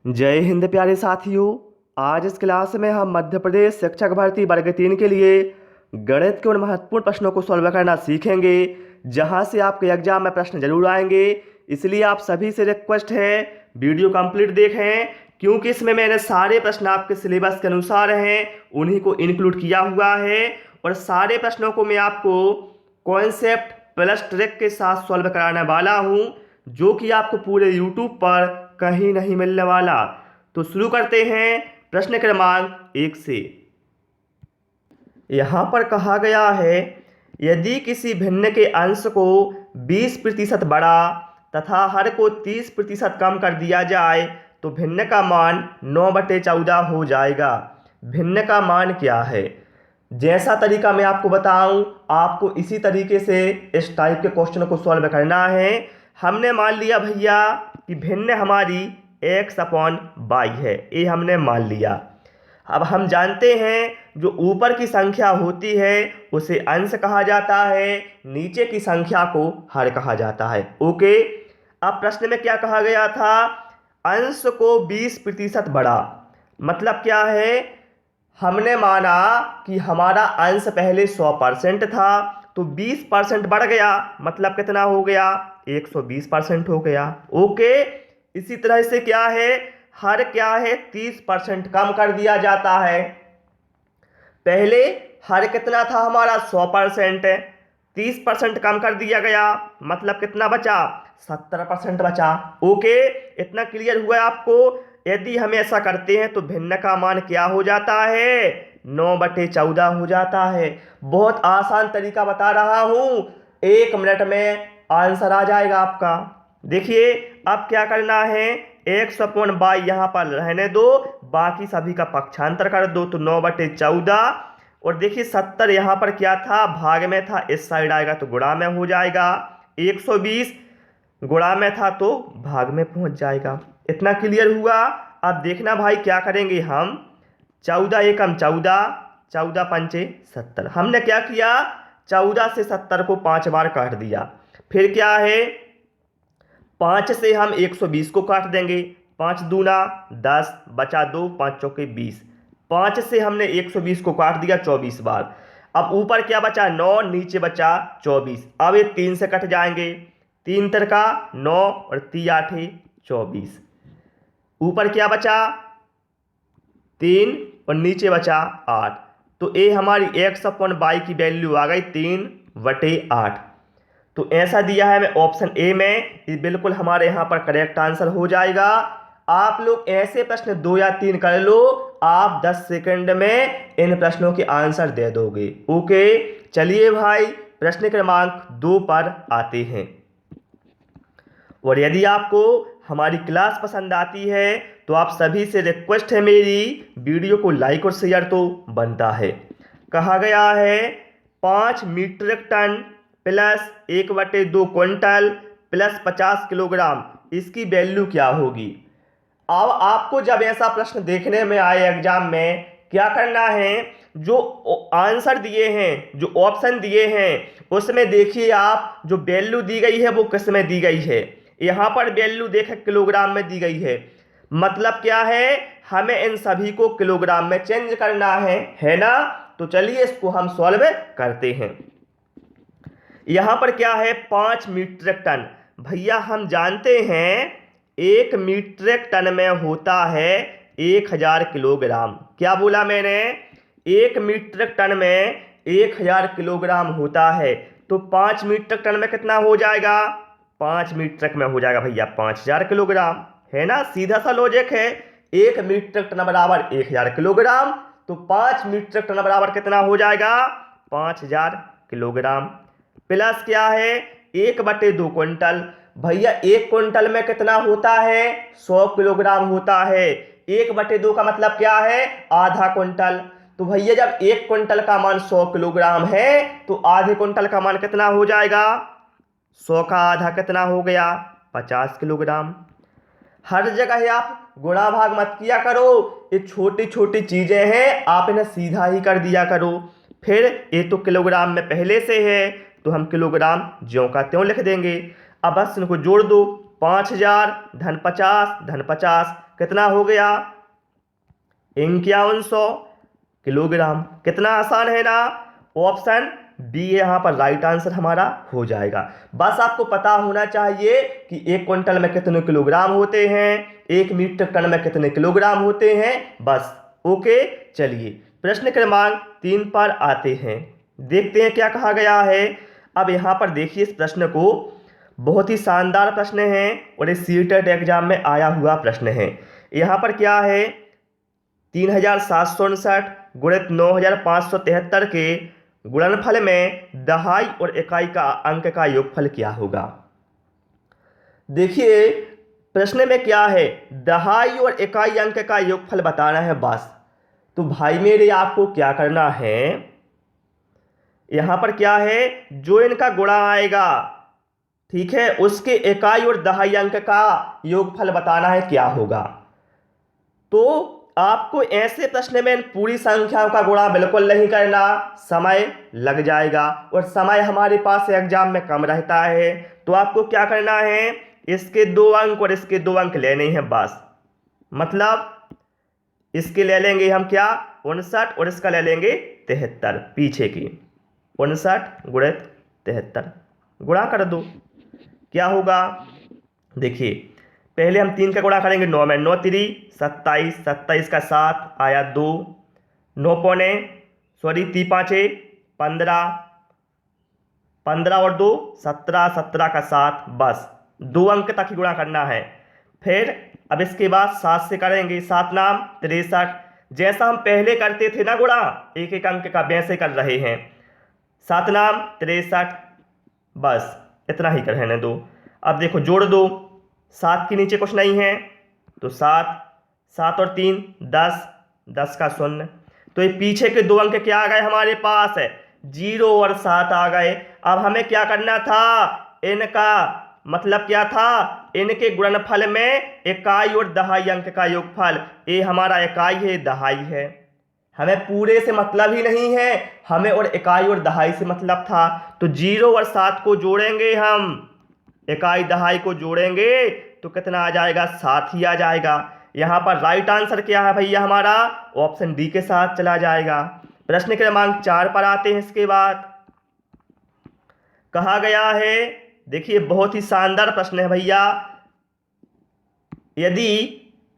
जय हिंद प्यारे साथियों। आज इस क्लास में हम मध्य प्रदेश शिक्षक भर्ती वर्ग 3 के लिए गणित के उन महत्वपूर्ण प्रश्नों को सॉल्व करना सीखेंगे जहां से आपके एग्जाम में प्रश्न जरूर आएंगे। इसलिए आप सभी से रिक्वेस्ट है वीडियो कंप्लीट देखें, क्योंकि इसमें मैंने सारे प्रश्न आपके सिलेबस के अनुसार हैं उन्हीं को इंक्लूड किया हुआ है और सारे प्रश्नों को मैं आपको कॉन्सेप्ट प्लस ट्रिक के साथ सॉल्व कराने वाला हूं, जो कि आपको पूरे यूट्यूब पर कहीं नहीं मिलने वाला। तो शुरू करते हैं प्रश्न क्रमांक 1 से। यहाँ पर कहा गया है, यदि किसी भिन्न के अंश को 20% बढ़ा तथा हर को 30% कम कर दिया जाए तो भिन्न का मान 9/14 हो जाएगा। भिन्न का मान क्या है? जैसा तरीका मैं आपको बताऊं, आपको इसी तरीके से इस टाइप के क्वेश्चन को सॉल्व करना है। हमने मान लिया भैया कि भिन्न हमारी x/y है, ये हमने मान लिया। अब हम जानते हैं जो ऊपर की संख्या होती है उसे अंश कहा जाता है, नीचे की संख्या को हर कहा जाता है। ओके, अब प्रश्न में क्या कहा गया था? अंश को 20% बढ़ा, मतलब क्या है? हमने माना कि हमारा अंश पहले 100% था तो 20% बढ़ गया, मतलब कितना हो गया? 120% हो गया। ओके, इसी तरह से क्या है, हर क्या है 30% कम कर दिया जाता है। पहले हर कितना था हमारा? 100%, 30% कम कर दिया गया, मतलब कितना बचा? 70% बचा। ओके, इतना क्लियर हुआ आपको? यदि हम ऐसा करते हैं तो भिन्न का मान क्या हो जाता है? 9/14 हो जाता है। बहुत आसान तरीका बता रहा हूं, 1 मिनट में आंसर आ जाएगा आपका। देखिए अब क्या करना है, x/y यहाँ पर रहने दो, बाकी सभी का पक्षांतर कर दो तो 9/14। और देखिए 70 यहाँ पर क्या था? भाग में था, इस साइड आएगा तो गुणा में हो जाएगा। 120 गुणा में था तो भाग में पहुंच जाएगा। इतना क्लियर हुआ? अब देखना भाई क्या करेंगे हम। 14 एकम 14, 14 पंचे 70। हमने क्या किया? 14 से 70 को 5 बार काट दिया। फिर क्या है, 5 से हम 120 को काट देंगे। 5 दूना 10, बचा 2, 5 चौके 20। 5 से हमने 120 को काट दिया 24 बार। अब ऊपर क्या बचा? 9, नीचे बचा 24। अब ये 3 से कट जाएंगे, 3 तिरका 9 और 3 8 24। ऊपर क्या बचा? 3 और नीचे बचा 8। तो ये हमारी x/y की वैल्यू आ गई 3/8। तो ऐसा दिया है हमें ऑप्शन ए में, ये बिल्कुल हमारे यहाँ पर करेक्ट आंसर हो जाएगा। आप लोग ऐसे प्रश्न 2 या 3 कर लो, आप 10 सेकंड में इन प्रश्नों के आंसर दे दोगे। ओके, चलिए भाई प्रश्न क्रमांक 2 पर आते हैं। और यदि आपको हमारी क्लास पसंद आती है तो आप सभी से रिक्वेस्ट है मेरी, वीडियो को लाइक और शेयर तो बनता है। कहा गया है 5 metric ton plus 1/2 quintal plus 50 kilogram, इसकी वैल्यू क्या होगी? अब आपको जब ऐसा प्रश्न देखने में आए एग्जाम में, क्या करना है, जो आंसर दिए हैं, जो ऑप्शन दिए हैं, उसमें देखिए आप जो वैल्यू दी गई है वो किस में दी गई है। यहाँ पर वैल्यू देखें किलोग्राम में दी गई है, मतलब क्या है, हमें इन सभी को किलोग्राम में चेंज करना है ना? तो चलिए इसको हम सॉल्व करते हैं। यहाँ पर क्या है? 5 मीट्रिक टन। भैया हम जानते हैं 1 मीट्रिक टन में होता है 1000 किलोग्राम। क्या बोला मैंने? 1 मीट्रिक टन में 1000 किलोग्राम होता है। तो 5 मीट्रिक टन में कितना हो जाएगा? 5 मीट्रिक में हो जाएगा भैया 5000 किलोग्राम, है ना? सीधा सा लॉजिक है। 1 मीट्रिक टन बराबर 1000 किलोग्राम, तो 5 मीट्रिक टन बराबर कितना हो जाएगा? 5000 किलोग्राम। प्लस क्या है? 1/2 क्विंटल। भैया 1 क्विंटल में कितना होता है? 100 किलोग्राम होता है। 1/2 का मतलब क्या है? आधा क्विंटल। तो भैया जब 1 क्विंटल का मान 100 किलोग्राम है तो आधे क्विंटल का मान कितना हो जाएगा? 100 का आधा कितना हो गया? 50 किलोग्राम। हर जगह आप गुणा भाग मत किया करो, ये छोटी छोटी चीजें हैं, आप इन्हें सीधा ही कर दिया करो। फिर ये तो किलोग्राम में पहले से है तो हम किलोग्राम ज्यों का त्यों लिख देंगे। अब बस इनको जोड़ दो, 5000 धन 50 धन 50 कितना हो गया 5100 किलोग्राम। कितना आसान है ना। ऑप्शन बी यहाँ पर राइट आंसर हमारा हो जाएगा। बस आपको पता होना चाहिए कि 1 क्विंटल में कितने किलोग्राम होते हैं, 1 मीट्रिक टन में कितने किलोग्राम होते हैं, बस। ओके, चलिए प्रश्न क्रमांक 3 पर आते हैं। देखते हैं क्या कहा गया है। अब यहाँ पर देखिए इस प्रश्न को, बहुत ही शानदार प्रश्न है और इस सीटेट एग्जाम में आया हुआ प्रश्न है। यहाँ पर क्या है 3759 गुणित 9573 के गुणनफल में दहाई और इकाई का अंक का योगफल क्या होगा। देखिए प्रश्न में क्या है, दहाई और इकाई अंक का योगफल बताना है बस। तो भाई मेरे आपको क्या करना है, यहां पर क्या है जो इनका गुणा आएगा, ठीक है, उसके इकाई और दहाई अंक का योगफल बताना है क्या होगा। तो आपको ऐसे प्रश्न में पूरी संख्याओं का गुणा बिल्कुल नहीं करना, समय लग जाएगा और समय हमारे पास एग्जाम में कम रहता है। तो आपको क्या करना है, इसके 2 अंक और इसके 2 अंक लेने हैं बस। मतलब इसके ले लेंगे हम क्या 59 और इसका ले लेंगे 73, पीछे की 59 गुणित 73 गुणा कर दो, क्या होगा। देखिए पहले हम 3 का गुणा करेंगे 9 में, 9 3 27, 27 का 7 आया 2, 9 पौने 3 5 15, 15 और 2 17, 17 का 7, बस 2 अंक तक ही गुणा करना है। फिर अब इसके बाद 7 से करेंगे, 7 नाम 63, जैसा हम पहले करते थे ना गुणा एक एक अंक का, वैसे कर रहे हैं। 7 नाम 63, बस इतना ही रहने दो। अब देखो जोड़ दो, 7 के नीचे कुछ नहीं है तो 7, 7 और 3 10, 10 का 0। तो ये पीछे के 2 अंक क्या आ गए हमारे पास है 0 और 7 आ गए। अब हमें क्या करना था, इनका मतलब क्या था, इनके गुणनफल में इकाई और दहाई अंक का योगफल। ये हमारा इकाई है, दहाई है, हमें पूरे से मतलब ही नहीं है, हमें और इकाई और दहाई से मतलब था। तो 0 और 7 को जोड़ेंगे हम, इकाई दहाई को जोड़ेंगे तो कितना आ जाएगा 7 ही आ जाएगा। यहां पर राइट आंसर क्या है भैया हमारा, ऑप्शन डी के साथ चला जाएगा। प्रश्न क्रमांक 4 पर आते हैं। इसके बाद कहा गया है, देखिए बहुत ही शानदार प्रश्न है भैया, यदि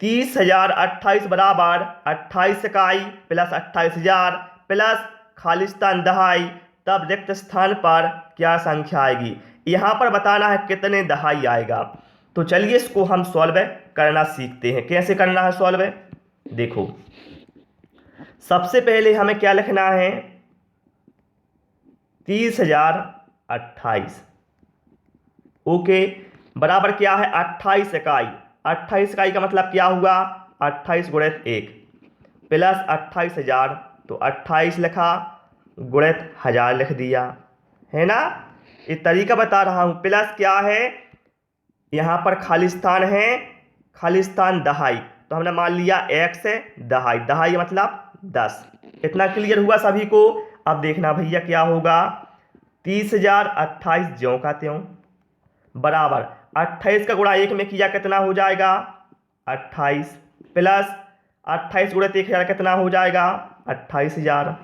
30,028 बराबर 28 इकाई प्लस 28,000 प्लस खालिस्तान दहाई, तब रिक्त स्थान पर क्या संख्या आएगी। यहां पर बताना है कितने दहाई आएगा। तो चलिए इसको हम सॉल्व करना सीखते हैं। कैसे करना है सॉल्व, देखो सबसे पहले हमें क्या लिखना है 30,028, ओके, बराबर क्या है 28 इकाई। 28 इकाई का मतलब क्या हुआ 28 गुणित 1 प्लस 28,000, तो 28 लिखा गुणित 1000 लिख दिया, है ना। ये तरीका बता रहा हूं। प्लस क्या है, यहां पर खालिस्तान है, खालिस्तान दहाई, तो हमने मान लिया x है, दहाई, दहाई मतलब 10। इतना क्लियर हुआ सभी को। अब देखना भैया क्या होगा, 30,028 ज्यों का त्यों बराबर 28 का गुणा 1 में किया कितना हो जाएगा 28, प्लस 28 गुणित 1000 कितना हो जाएगा 28,000।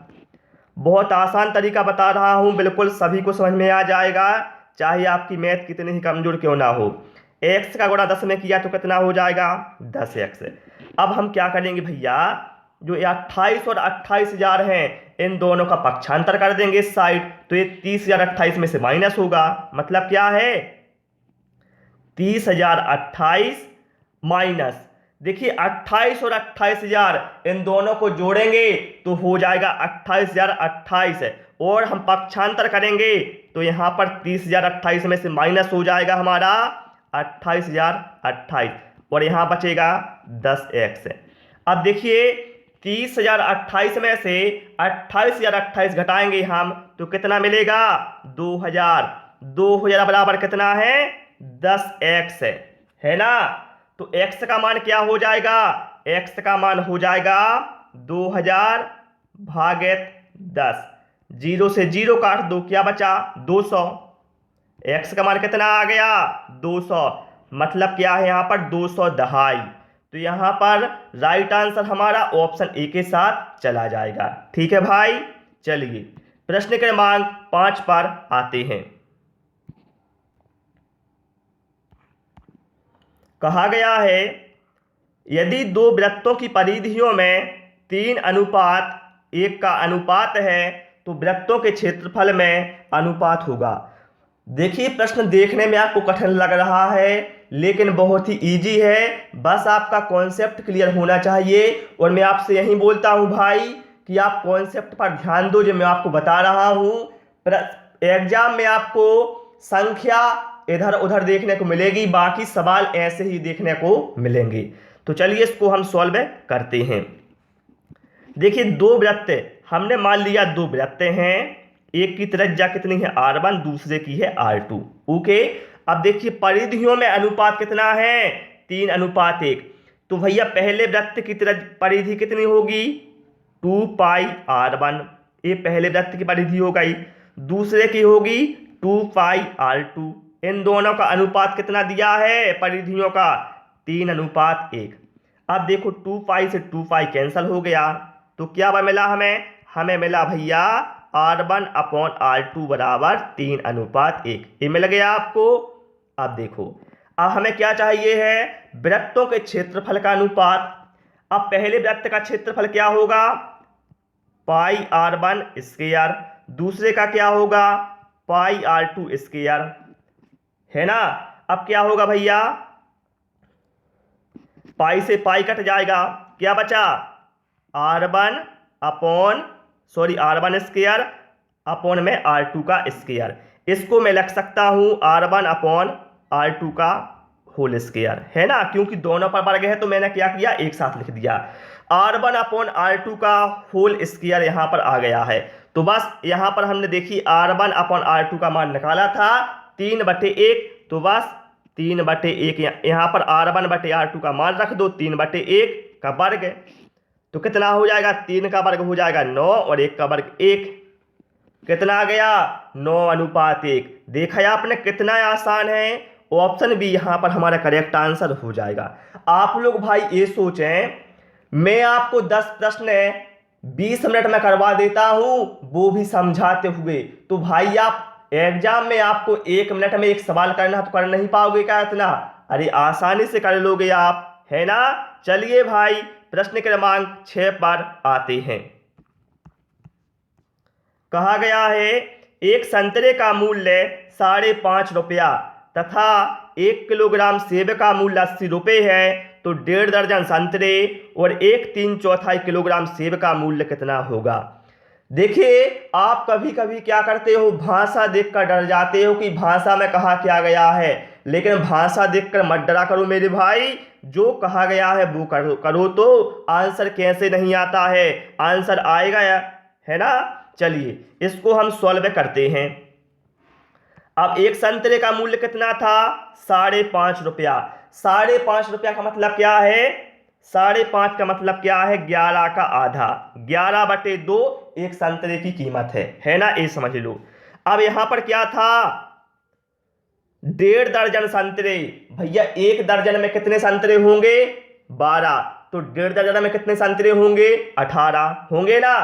बहुत आसान तरीका बता रहा हूं, बिल्कुल सभी को समझ में आ जाएगा, चाहे आपकी मैथ कितनी ही कमजोर क्यों ना हो। x का गुणा 10 में किया तो कितना हो जाएगा 10x। अब हम क्या करेंगे भैया, जो 28 और 28,000 हैं इन दोनों का पक्षांतर कर देंगे इस साइड, तो ये 30,028 में से माइनस होगा। मतलब क्या है 30,028 माइनस, देखिए 28 और 28,000 इन दोनों को जोड़ेंगे तो हो जाएगा 28,028, और हम पक्षांतर करेंगे तो यहां पर 30,028 में से माइनस हो जाएगा हमारा 28,028, और यहां बचेगा 10x। अब देखिए 30,028 में से 28,028 घटाएंगे हम तो कितना मिलेगा 2,000। 2,000 बराबर कितना है 10x, है ना। तो x का मान क्या हो जाएगा, x का मान हो जाएगा 2000 भागित 10, 0 से 0 काट दो, क्या बचा 200। x का मान कितना आ गया 200, मतलब क्या है यहाँ पर 200 दहाई। तो यहाँ पर राइट आंसर हमारा ऑप्शन ए के साथ चला जाएगा। ठीक है भाई, चलिए प्रश्न क्रमांक 5 पर आते हैं। कहा गया है यदि दो वृत्तों की परिधियों में 3:1 का अनुपात है तो वृत्तों के क्षेत्रफल में अनुपात होगा। देखिए प्रश्न देखने में आपको कठिन लग रहा है लेकिन बहुत ही इजी है, बस आपका कॉन्सेप्ट क्लियर होना चाहिए। और मैं आपसे यही बोलता हूं भाई कि आप कॉन्सेप्ट पर ध्यान दो जो मैं आपको बता रहा हूं। एग्जाम में आपको संख्या इधर उधर देखने को मिलेगी, बाकी सवाल ऐसे ही देखने को मिलेंगे। तो चलिए इसको हम सॉल्व करते हैं। देखिए दो वृत्त हमने मान लिया, दो वृत्त हैं, एक की त्रिज्या कितनी है r1, दूसरे की है r2। ओके, अब देखिए परिधियों में अनुपात कितना है 3:1। तो भैया पहले वृत्त की परिधि कितनी होगी 2πr1, ये पहले वृत्त की परिधि हो गई। दूसरे की होगी 2πr2। इन दोनों का अनुपात कितना दिया है परिधियों का 3:1। अब देखो 2π से 2π कैंसिल हो गया, तो क्या मिला हमें मिला भैया r1/r2 बराबर 3:1। ये मिल गया आपको। अब देखो अब हमें क्या चाहिए है वृत्तों के क्षेत्रफल का अनुपात। अब पहले वृत्त का क्षेत्रफल क्या होगा πr1 स्क्वायर, दूसरे का क्या होगा πr2 स्क्वायर, है ना। अब क्या होगा भैया पाई से पाई कट जाएगा, क्या बचा r1 स्क्वायर अपॉन में r2 का स्क्वायर। इसको मैं लिख सकता हूं r1/r2 का होल स्क्वायर, है ना, क्योंकि दोनों पर वर्ग है तो मैंने क्या किया एक साथ लिख दिया। r1/r2 का होल स्क्वायर यहां पर आ गया है। तो बस यहां पर हमने देखी r1/r2 का मान निकाला था 3/1, तो बस 3/1 यहाँ पर r1/r2 का मान रख दो 3/1 का वर्ग, तो कितना हो जाएगा 3 का वर्ग हो जाएगा 9 और 1 का वर्ग 1, कितना आ गया 9:1। देखा आपने कितना आसान है, ऑप्शन बी यहाँ पर हमारा करेक्ट आंसर हो जाएगा। आप लोग भाई ये सोचें मैं आपको 10 प्रश्न 20 मिनट में करवा देता हूं वो भी समझाते हुए, तो भाई आप एग्जाम में आपको 1 मिनट में एक सवाल करना तो कर नहीं पाओगे क्या इतना, अरे आसानी से कर लोगे आप, है ना। चलिए भाई प्रश्न क्रमांक 6 पर आते हैं। कहा गया है एक संतरे का मूल्य 5.5 रुपया तथा 1 किलोग्राम सेब का मूल्य 80 रुपये है, तो 1.5 दर्जन संतरे और 1/3 किलोग्राम सेब का मूल्य कितना होगा। देखिए आप कभी कभी क्या करते हो भाषा देखकर डर जाते हो कि भाषा में कहा क्या गया है, लेकिन भाषा देखकर मत डरा करो मेरे भाई, जो कहा गया है वो करो तो आंसर कैसे नहीं आता है, आंसर आएगा है ना। चलिए इसको हम सॉल्व करते हैं। अब एक संतरे का मूल्य कितना था 5.5 रुपया। 5.5 रुपया का मतलब क्या है 5.5 का मतलब क्या है 11 का आधा, 11/2 एक संतरे की कीमत है ना, ये समझ लो। अब यहां पर क्या था 1.5 दर्जन संतरे, भैया 1 दर्जन में कितने संतरे होंगे 12, तो 1.5 दर्जन में कितने संतरे होंगे 18 होंगे ना।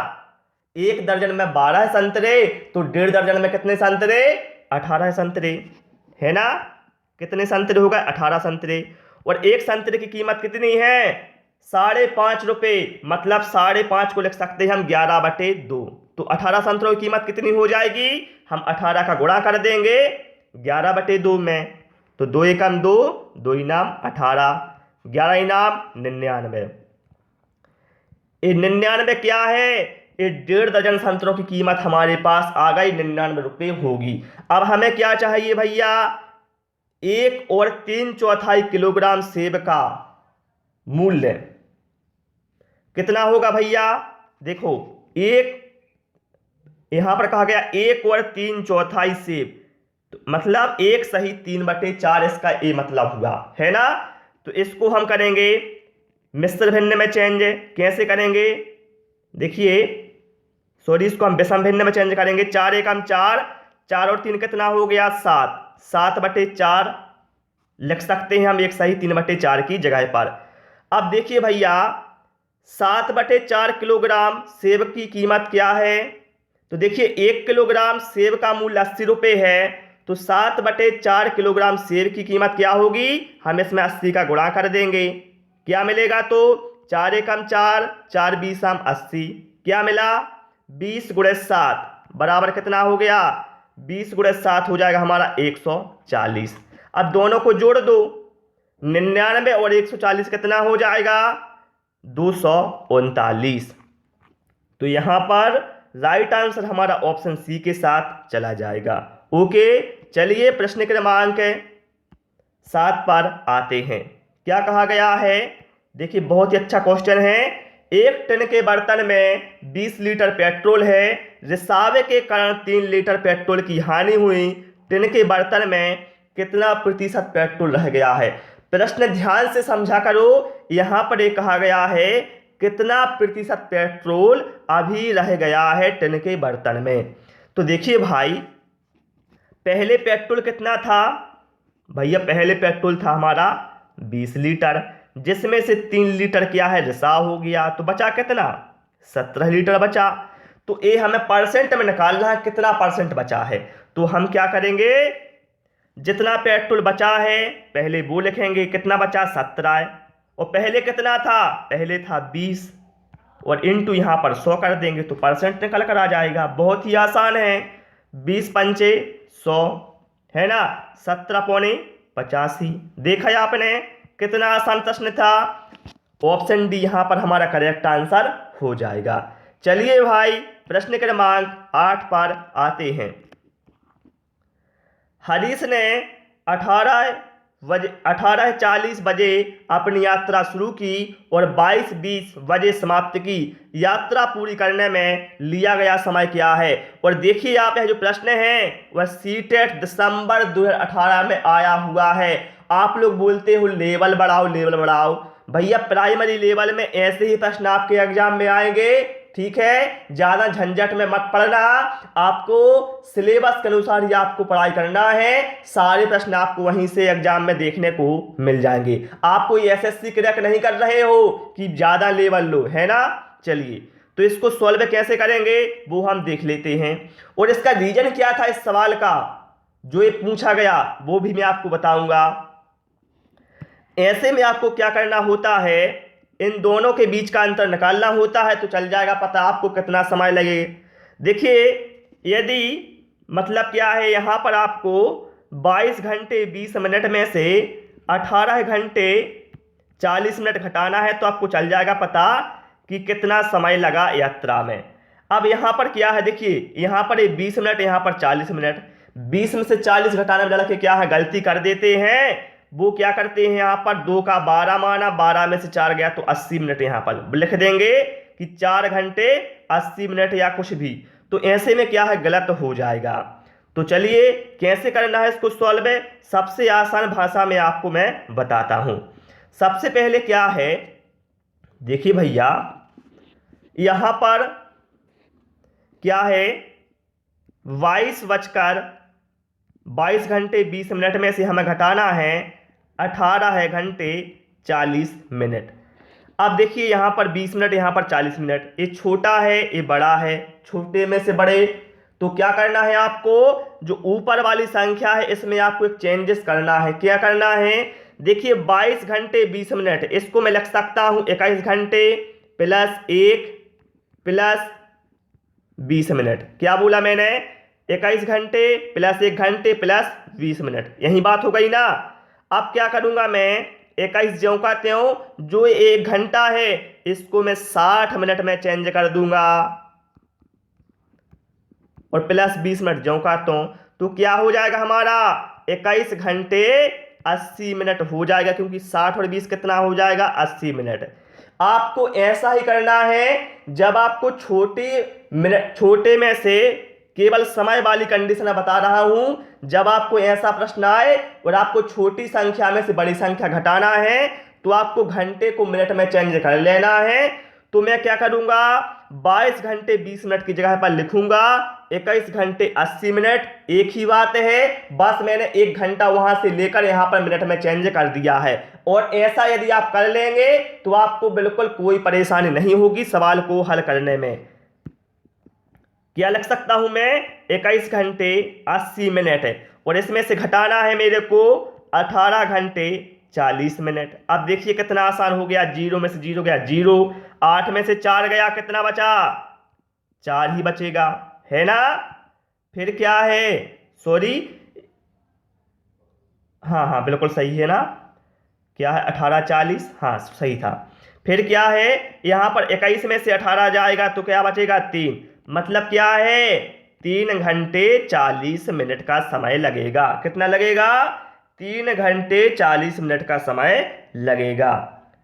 1 दर्जन में 12 संतरे तो 1.5 दर्जन में कितने संतरे 18 संतरे, है ना। कितने संतरे हो गए 18 संतरे। और एक संतरे की कीमत कितनी है 5.5 रुपये, मतलब 5.5 को लिख सकते हैं हम 11/2, तो 18 संतरों की कीमत कितनी हो जाएगी, हम 18 का गुणा कर देंगे 11/2 में, तो 2 एकम 2, 2 इनाम 18, 11 इनाम 99। ये 99 क्या है, ये 1.5 दर्जन संतरों की कीमत हमारे पास आ गई 99 रुपये होगी। अब हमें क्या चाहिए भैया 1 और 3/4 किलोग्राम सेब का मूल्य कितना होगा भैया। देखो एक यहां पर कहा गया 1 और 3/4 सेब, तो मतलब 1 सही 3/4 इसका ये मतलब हुआ, है ना। तो इसको हम करेंगे मिश्र भिन्न में चेंज, कैसे करेंगे देखिए, सॉरी इसको हम विषम भिन्न में चेंज करेंगे। 4 एकम 4, 4 और 3 कितना हो गया 7, 7/4 लिख सकते हैं हम एक सही 3/4 की जगह पर। अब देखिए भैया 7/4 किलोग्राम सेब की कीमत क्या है। तो देखिए 1 किलोग्राम सेब का मूल्य 80 रुपये है, तो 7/4 किलोग्राम सेब की कीमत क्या होगी, हम इसमें 80 का गुणा कर देंगे। क्या मिलेगा, तो 4 एकम 4, 4 बीसम 80, क्या मिला 20 गुणे 7 बराबर कितना हो गया, 20 गुणे 7 हो जाएगा हमारा 140। अब दोनों को जोड़ दो, 99 और 140 कितना हो जाएगा 239। तो यहां पर राइट आंसर हमारा ऑप्शन सी के साथ चला जाएगा। ओके, चलिए प्रश्न क्रमांक 7 पर आते हैं। क्या कहा गया है, देखिए बहुत ही अच्छा क्वेश्चन है। एक टन के बर्तन में 20 लीटर पेट्रोल है, रिसाव के कारण 3 लीटर पेट्रोल की हानि हुई, टन के बर्तन में कितना प्रतिशत पेट्रोल रह गया है। प्रश्न ध्यान से समझा करो, यहां पर एक कहा गया है कितना प्रतिशत पेट्रोल अभी रह गया है टन के बर्तन में। तो देखिए भाई पहले पेट्रोल कितना था भैया, पहले पेट्रोल था हमारा 20 लीटर, जिसमें से 3 लीटर क्या है रिसाव हो गया, तो बचा कितना 17 लीटर बचा। तो ये हमें परसेंट में निकालना है कितना परसेंट बचा है। तो हम क्या करेंगे, जितना पेट्रोल बचा है पहले वो लिखेंगे, कितना बचा 17, और पहले कितना था, पहले था 20, और इंटू यहाँ पर 100 कर देंगे तो परसेंट निकल कर आ जाएगा। बहुत ही आसान है, 20 पंचे 100 है ना, 17 पौने 85। देखा है आपने कितना आसान प्रश्न था। ऑप्शन डी यहाँ पर हमारा करेक्ट आंसर हो जाएगा। चलिए भाई प्रश्न क्रमांक 8 पर आते हैं। हरीश ने 18:40 बजे अपनी यात्रा शुरू की और 22:20 बजे समाप्त की। यात्रा पूरी करने में लिया गया समय क्या है। और देखिए आप यह जो प्रश्न है वह सीटेट दिसंबर 2018 में आया हुआ है। आप लोग बोलते हो लेवल बढ़ाओ लेवल बढ़ाओ, भैया प्राइमरी लेवल में ऐसे ही प्रश्न आपके एग्जाम में आएंगे, ठीक है। ज्यादा झंझट में मत पड़ना, आपको सिलेबस के अनुसार ही आपको पढ़ाई करना है। सारे प्रश्न आपको वहीं से एग्जाम में देखने को मिल जाएंगे। आप कोई एसएससी क्रैक नहीं कर रहे हो कि ज्यादा लेवल लो, है ना। चलिए तो इसको सॉल्व कैसे करेंगे वो हम देख लेते हैं, और इसका रीजन क्या था इस सवाल का जो ये पूछा गया वो भी मैं आपको बताऊंगा। ऐसे में आपको क्या करना होता है, इन दोनों के बीच का अंतर निकालना होता है, तो चल जाएगा पता आपको कितना समय लगे। देखिए यदि मतलब क्या है, यहाँ पर आपको 22 घंटे 20 मिनट में से 18 घंटे 40 मिनट घटाना है, तो आपको चल जाएगा पता कि कितना समय लगा यात्रा में। अब यहाँ पर क्या है, देखिए यहाँ पर 20 मिनट, यहाँ पर 40 मिनट, 20 में से 40 घटाने में लड़के क्या है गलती कर देते हैं। वो क्या करते हैं, यहाँ पर 2 का 12 माना, 12 में से 4 गया तो 80 मिनट यहाँ पर लिख देंगे कि 4 घंटे 80 मिनट या कुछ भी। तो ऐसे में क्या है गलत हो जाएगा। तो चलिए कैसे करना है इसको सॉल्व, सबसे आसान भाषा में आपको मैं बताता हूं। सबसे पहले क्या है, देखिए भैया यहां पर क्या है 22 घंटे 20 मिनट में से हमें घटाना है 18 घंटे 40 मिनट। अब देखिए यहाँ पर 20 मिनट, यहाँ पर 40 मिनट, ये छोटा है ये बड़ा है, छोटे में से बड़े। तो क्या करना है आपको, जो ऊपर वाली संख्या है इसमें आपको एक चेंजेस करना है। क्या करना है, देखिए 22 घंटे 20 मिनट, इसको मैं लिख सकता हूँ 21 घंटे प्लस 1 प्लस 20 मिनट। क्या बोला मैंने, 21 घंटे प्लस 1 घंटे प्लस 20 मिनट, यही बात हो गई ना। अब क्या करूंगा मैं, 21 ज्यों का त्यों, जो 1 घंटा है इसको मैं 60 मिनट में चेंज कर दूंगा, और प्लस 20 मिनट ज्यों का त्यों। तो क्या हो जाएगा हमारा 21 घंटे 80 मिनट हो जाएगा, क्योंकि 60 और 20 कितना हो जाएगा 80 मिनट। आपको ऐसा ही करना है, जब आपको छोटे में से केवल समय वाली कंडीशन मैं बता रहा हूं, जब आपको ऐसा प्रश्न आए और आपको छोटी संख्या में से बड़ी संख्या घटाना है, तो आपको घंटे को मिनट में चेंज कर लेना है। तो मैं क्या करूंगा, 22 घंटे 20 मिनट की जगह पर लिखूंगा 21 घंटे 80 मिनट, एक ही बात है, बस मैंने 1 घंटा वहां से लेकर यहां पर मिनट में चेंज कर दिया है। और ऐसा यदि आप कर लेंगे तो आपको बिल्कुल कोई परेशानी नहीं होगी सवाल को हल करने में। क्या लिख सकता हूं मैं? 21 घंटे 80 मिनट है और इसमें से घटाना है मेरे को 18 घंटे 40 मिनट। अब देखिए कितना आसान हो गया, 0 में से 0 गया 0, 8 में से 4 गया, कितना बचा? 4 ही बचेगा, है ना। फिर क्या है, सॉरी, हाँ बिल्कुल सही है ना, क्या है 18 40, हाँ सही था। फिर क्या है, यहां पर 21 में से 18 जाएगा तो क्या बचेगा? 3, मतलब क्या है 3 घंटे 40 मिनट का समय लगेगा। कितना लगेगा? 3 घंटे 40 मिनट का समय लगेगा।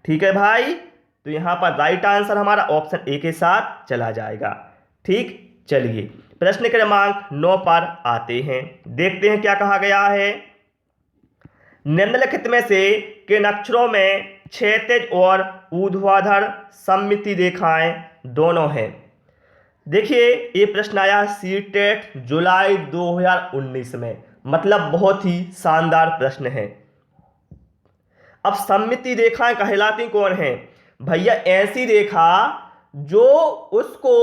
ठीक है भाई, तो यहां पर राइट आंसर हमारा ऑप्शन ए के साथ चला जाएगा। ठीक, चलिए प्रश्न क्रमांक 9 पर आते हैं, देखते हैं क्या कहा गया है। निम्नलिखित में से किन अक्षरों में क्षैतिज और ऊर्ध्वाधर सममिति रेखाएं दोनों हैं? देखिए ये प्रश्न आया सीटेट जुलाई 2019 में, मतलब बहुत ही शानदार प्रश्न है। अब सममिति रेखाएं कहलाती कौन है? भैया ऐसी रेखा जो उसको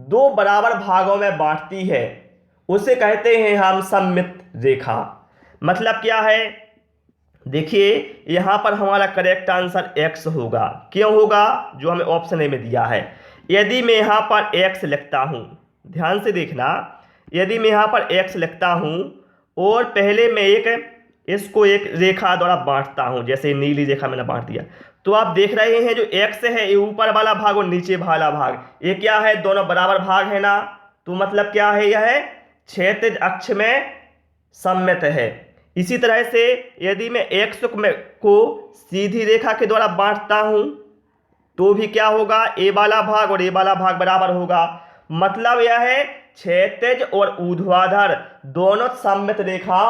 2 बराबर भागों में बांटती है, उसे कहते हैं हम सममित रेखा। मतलब क्या है, देखिए यहां पर हमारा करेक्ट आंसर x होगा। क्यों होगा? जो हमें ऑप्शन ए में दिया है। यदि मैं यहां पर x लिखता हूं, ध्यान से देखना, यदि मैं यहां पर x लिखता हूं और पहले मैं इसको एक रेखा द्वारा बांटता हूं, जैसे नीली रेखा मैंने बांट दिया, तो आप देख रहे हैं जो x है ये ऊपर वाला भाग और नीचे वाला भाग, ये क्या है? दोनों बराबर भाग है ना। तो मतलब क्या है, यह है क्षैतिज अक्ष में सममित है। इसी तरह से यदि मैं x को सीधी रेखा के द्वारा बांटता हूं तो भी क्या होगा? ए वाला भाग और ए वाला भाग बराबर होगा। मतलब यह है क्षैतिज और ऊर्ध्वाधर दोनों सममित रेखा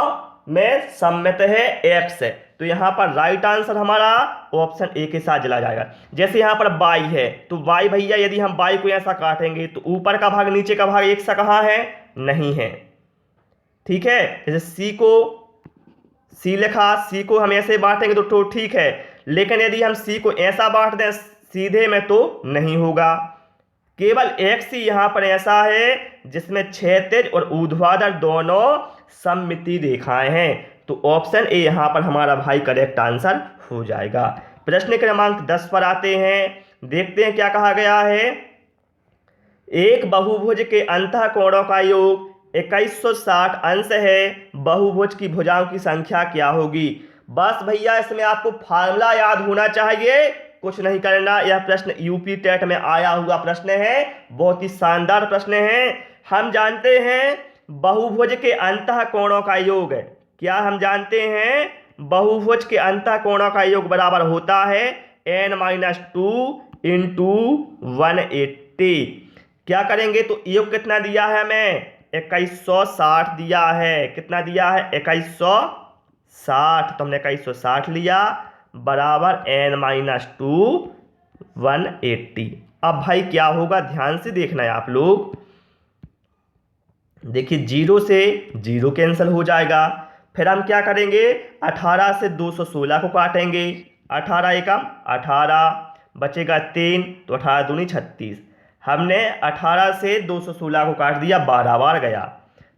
में सममित है x है। तो यहां पर राइट आंसर हमारा ऑप्शन ए के साथ चला जाएगा। जैसे यहां पर y है तो y भैया यदि हम y को ऐसा काटेंगे तो ऊपर का भाग नीचे का भाग एक सा कहां है? नहीं है। ठीक है, जैसे सी लिखा, सी को हम ऐसे बांटेंगे तो ठीक है, लेकिन यदि हम सी को ऐसा बांट दें सीधे में तो नहीं होगा। केवल x ही यहां पर ऐसा है जिसमें क्षैतिज और ऊर्ध्वाधर दोनों सममिति रेखाएं हैं। तो ऑप्शन ए यहां पर हमारा भाई करेक्ट आंसर हो जाएगा। प्रश्न क्रमांक 10 पर आते हैं, देखते हैं क्या कहा गया है। एक बहुभुज के अंतःकोणों का योग 2160 अंश है, बहुभुज की भुजाओं की संख्या क्या होगी? बस भैया इसमें आपको फार्मूला याद होना चाहिए, कुछ नहीं करना। यह प्रश्न यूपी टेट में आया हुआ प्रश्न है, बहुत ही शानदार प्रश्न है। हम जानते हैं बहुभुज के अंतःकोणों का योग, क्या हम जानते हैं? बहुभुज के अंतःकोणों का योग बराबर होता है n-2 इंटू 180। क्या करेंगे तो योग कितना दिया है हमें? 2160 दिया है। कितना दिया है? 2160। तो हमने 2160 लिया बराबर n-2 180। अब भाई क्या होगा, ध्यान से देखना है आप लोग। देखिए 0 से 0 कैंसिल हो जाएगा। फिर हम क्या करेंगे, 18 से 216 को काटेंगे, 18 एकम 18, बचेगा 3, तो 18 दूनी 36। हमने 18 से 216 को काट दिया, 12 बार गया,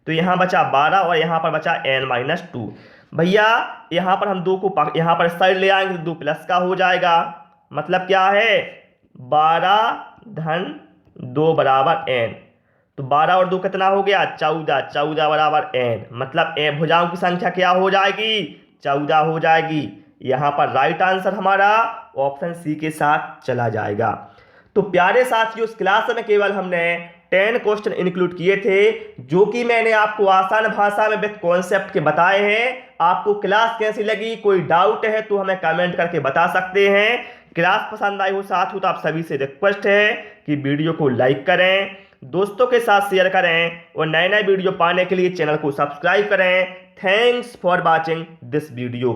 तो यहाँ बचा 12 और यहाँ पर बचा n-2। भैया यहाँ पर हम 2 को यहाँ पर साइड ले आएंगे तो 2 प्लस का हो जाएगा। मतलब क्या है, 12 धन 2 बराबर n, तो 12 और 2 कितना हो गया? 14, 14 बराबर n, मतलब भुजाओं की संख्या क्या हो जाएगी? 14 हो जाएगी। यहाँ पर राइट आंसर हमारा ऑप्शन सी के साथ चला जाएगा। तो प्यारे साथियों, इस क्लास में केवल हमने 10 क्वेश्चन इंक्लूड किए थे, जो कि मैंने आपको आसान भाषा में विद कॉन्सेप्ट के बताए हैं। आपको क्लास कैसी लगी, कोई डाउट है तो हमें कमेंट करके बता सकते हैं। क्लास पसंद आई हो साथियों तो आप सभी से रिक्वेस्ट है कि वीडियो को लाइक करें, दोस्तों के साथ शेयर करें और नए नए वीडियो पाने के लिए चैनल को सब्सक्राइब करें। Thanks for watching this video.